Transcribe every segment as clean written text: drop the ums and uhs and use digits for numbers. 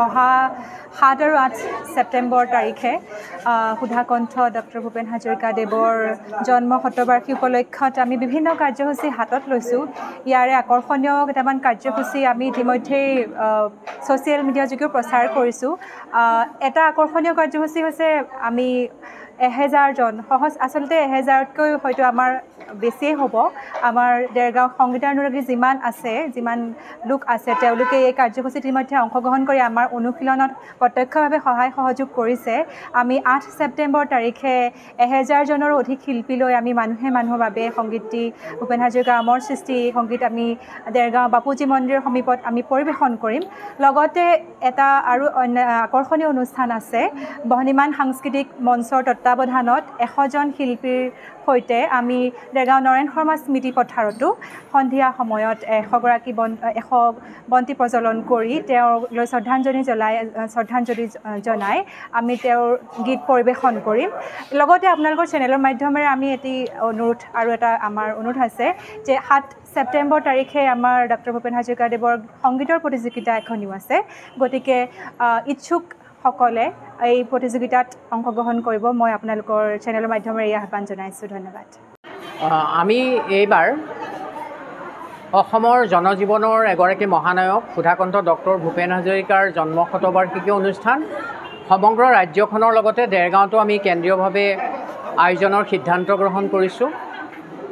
অহা 7 আৰু 8 ছেপ্টেম্বৰ তাৰিখে সুধাকণ্ঠ ডক্টৰ ভূপেন হাজৰিকাদেৱৰ জন্ম শতবাৰ্ষিকী উপলক্ষত আমি বিভিন্ন কাৰ্যসূচী হাতত লৈছোঁ। ইয়াৰে আকৰ্ষণীয় কেইটামান কাৰ্যসূচী আমি ইতিমধ্যেই ছ'চিয়েল মিডিয়া যোগেও প্ৰচাৰ কৰিছোঁ। এটা আকৰ্ষণীয় কাৰ্যসূচী হৈছে আমি 1000 জন আচলতে 1000তকৈ হয়তো আমাৰ বেছিয়ে হ'ব। আমাৰ দেৰগাঁও সংগীতানুৰাগী যিমান লোক আছে তেওঁলোকে এই কাৰ্যসূচীত ইতিমধ্যে অংশগ্ৰহণ কৰি আমাৰ অনুশীলনত প্ৰত্যক্ষভাৱে সহায় সহযোগ কৰিছে। আমি 8 ছেপ্টেম্বৰ তাৰিখে 1000 জনৰো অধিক শিল্পী লৈ আমি মানুহৰ বাবে সংগীতটি ভূপেন হাজৰিকাৰ অমৰ সৃষ্টি সংগীত আমি দেৰগাঁও বাপুজী মন্দিৰৰ সমীপত আমি পৰিৱেশন কৰিম। লগতে এটা আৰু অন্য আকৰ্ষণীয় অনুষ্ঠান আছে। বহ্নিমান সাংস্কৃতিক মঞ্চৰ তত্বাৱধানত 100 জন শিল্পীৰ সৈতে আমি দেৰগাঁও নৰেন শৰ্মা স্মৃতি পথাৰতো সন্ধিয়া সময়ত 100 বন্তি প্ৰজ্বলন কৰি তেওঁলৈ শ্ৰদ্ধাঞ্জলি জনাই আমি তেওঁৰ গীত পৰিৱেশন কৰিম। লগতে আপোনালোকৰ চেনেলৰ মাধ্যমেৰে আমি এটি আমাৰ অনুৰোধ আছে যে 7 ছেপ্টেম্বৰ তাৰিখে আমাৰ ডক্টৰ ভূপেন হাজৰিকাদেৱৰ সংগীতৰ প্ৰতিযোগিতা এখনিও আছে। গতিকে ইচ্ছুকসকলে এই প্ৰতিযোগিতাত অংশগ্ৰহণ কৰিব। মই আপোনালোকৰ চেনেলৰ মাধ্যমেৰে এই আহ্বান জনাইছোঁ। ধন্যবাদ। আমি এইবাৰ অসমৰ জনজীৱনৰ এগৰাকী মহানায়ক সুধাকণ্ঠ ডক্টৰ ভূপেন হাজৰিকাৰ জন্ম শতবাৰ্ষিকী অনুষ্ঠান সমগ্ৰ ৰাজ্যখনৰ লগতে দেৰগাঁৱতো আমি কেন্দ্ৰীয়ভাৱে আয়োজনৰ সিদ্ধান্ত গ্ৰহণ কৰিছোঁ।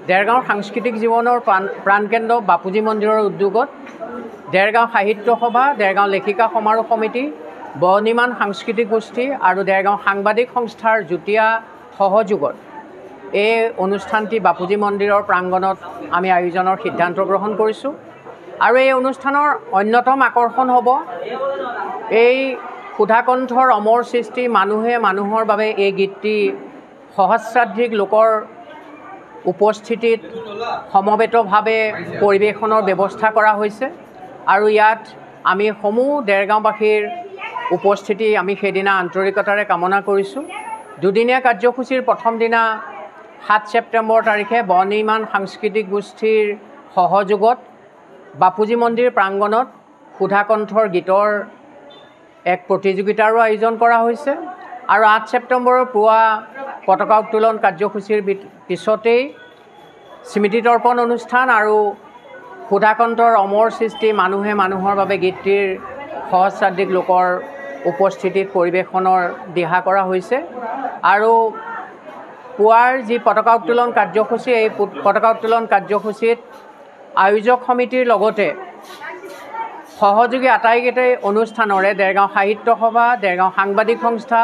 দেৰগাঁৱৰ সাংস্কৃতিক জীৱনৰ প্ৰাণকেন্দ্ৰ বাপুজী মন্দিৰৰ উদ্যোগত দেৰগাঁও সাহিত্য সভা, দেৰগাঁও লেখিকা সমাৰোহ সমিতি, বহ্নিমান সাংস্কৃতিক গোষ্ঠী আৰু দেৰগাঁও সাংবাদিক সংস্থাৰ যুটীয়া সহযোগত এই অনুষ্ঠানটি বাপুজী মন্দিৰৰ প্ৰাংগণত আমি আয়োজনৰ সিদ্ধান্ত গ্ৰহণ কৰিছোঁ। আৰু এই অনুষ্ঠানৰ অন্যতম আকৰ্ষণ হ'ব এই সুধাকণ্ঠৰ অমৰ সৃষ্টি মানুহে মানুহৰ বাবে এই গীতটি সহস্ৰাধিক লোকৰ উপস্থিতিত সমবেতভাৱে পৰিৱেশনৰ ব্যৱস্থা কৰা হৈছে। আৰু ইয়াত আমি সমূহ দেৰগাঁওবাসীৰ উপস্থিতি আমি সেইদিনা আন্তৰিকতাৰে কামনা কৰিছোঁ। দুদিনীয়া কাৰ্যসূচীৰ প্ৰথম দিনা 7 ছেপ্টেম্বৰ তাৰিখে বহ্নিমান সাংস্কৃতিক গোষ্ঠীৰ সহযোগত বাপুজী মন্দিৰ প্ৰাংগণত সুধাকণ্ঠৰ গীতৰ এক প্ৰতিযোগিতাৰো আয়োজন কৰা হৈছে। আৰু 8 ছেপ্টেম্বৰৰ পুৱা পতাকা উত্তোলন কাৰ্যসূচীৰ পিছতেই স্মৃতিতৰ্পণ অনুষ্ঠান আৰু সুধাকণ্ঠৰ অমৰ সৃষ্টি মানুহে মানুহৰ বাবে গীতটিৰ সহস্ৰাধিক লোকৰ উপস্থিতিত পৰিৱেশনৰ দিহা কৰা হৈছে। আৰু পুৱাৰ যি পতাকা উত্তোলন কাৰ্যসূচী, এই পতাকা উত্তোলন কাৰ্যসূচীত আয়োজক সমিতিৰ লগতে সহযোগী আটাইকেইটাই অনুষ্ঠানৰে দেৰগাঁও সাহিত্য সভা, দেৰগাঁও সাংবাদিক সংস্থা,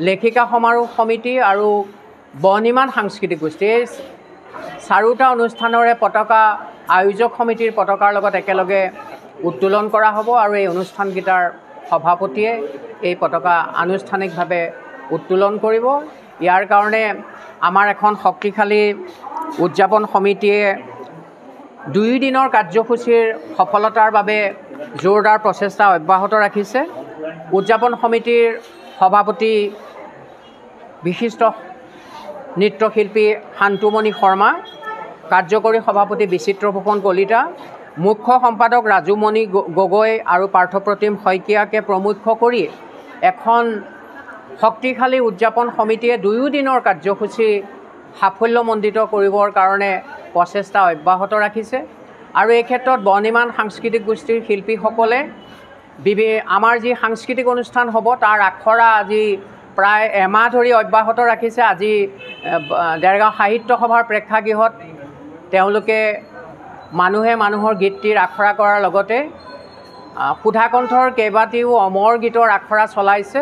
লেখিকা সমাৰোহ সমিতি আৰু বহ্নিমান সাংস্কৃতিক গোষ্ঠী এই চাৰিওটা অনুষ্ঠানৰে পতাকা আয়োজক সমিতিৰ পতাকাৰ লগত একেলগে উত্তোলন কৰা হ'ব। আৰু এই অনুষ্ঠানকেইটাৰ সভাপতিয়ে এই পতাকা আনুষ্ঠানিকভাৱে উত্তোলন কৰিব। ইয়াৰ কাৰণে আমাৰ এখন শক্তিশালী উদযাপন সমিতিয়ে 2 দিনৰ কাৰ্যসূচীৰ সফলতাৰ বাবে জোৰদাৰ প্ৰচেষ্টা অব্যাহত ৰাখিছে। উদযাপন সমিতিৰ সভাপতি বিশিষ্ট নৃত্যশিল্পী শান্তুমণি শৰ্মা, কাৰ্যকৰী সভাপতি বিচিত্ৰভূষণ কলিতা, মুখ্য সম্পাদক ৰাজুমণি গগৈ আৰু পাৰ্থপ্ৰতিম শইকীয়াকে প্ৰমুখ কৰি এখন শক্তিশালী উদযাপন সমিতিয়ে 2 দিনৰ কাৰ্যসূচী সাফল্যমণ্ডিত কৰিবৰ কাৰণে প্ৰচেষ্টা অব্যাহত ৰাখিছে। আৰু এই ক্ষেত্ৰত বহ্নিমান সাংস্কৃতিক গোষ্ঠীৰ শিল্পীসকলে আমাৰ যি সাংস্কৃতিক অনুষ্ঠান হ'ব তাৰ আখৰা আজি প্ৰায় এমাহ ধৰি অব্যাহত ৰাখিছে। আজি দেৰগাঁও সাহিত্য সভাৰ প্ৰেক্ষাগৃহত তেওঁলোকে মানুহে মানুহৰ গীতটিৰ আখৰা কৰাৰ লগতে সুধাকণ্ঠৰ কেইবাটিও অমৰ গীতৰ আখৰা চলাইছে।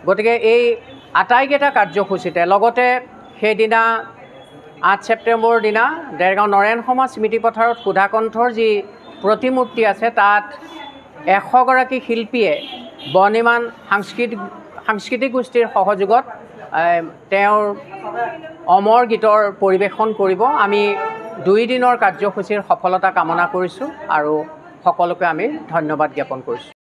গতিকে এই আটাইকেইটা কাৰ্যসূচীতে লগতে সেইদিনা 8 ছেপ্টেম্বৰৰ দিনা দেৰগাঁও নৰেন শৰ্মা স্মৃতি পথাৰত সুধাকণ্ঠৰ যি প্ৰতিমূৰ্তি আছে তাত 100 গৰাকী শিল্পীয়ে বহ্নিমান সাংস্কৃতিক গোষ্ঠীৰ সহযোগত তেওঁৰ অমৰ গীতৰ পৰিৱেশন কৰিব। আমি 2 দিনৰ কাৰ্যসূচীৰ সফলতা কামনা কৰিছোঁ আৰু সকলোকে আমি ধন্যবাদ জ্ঞাপন কৰিছোঁ।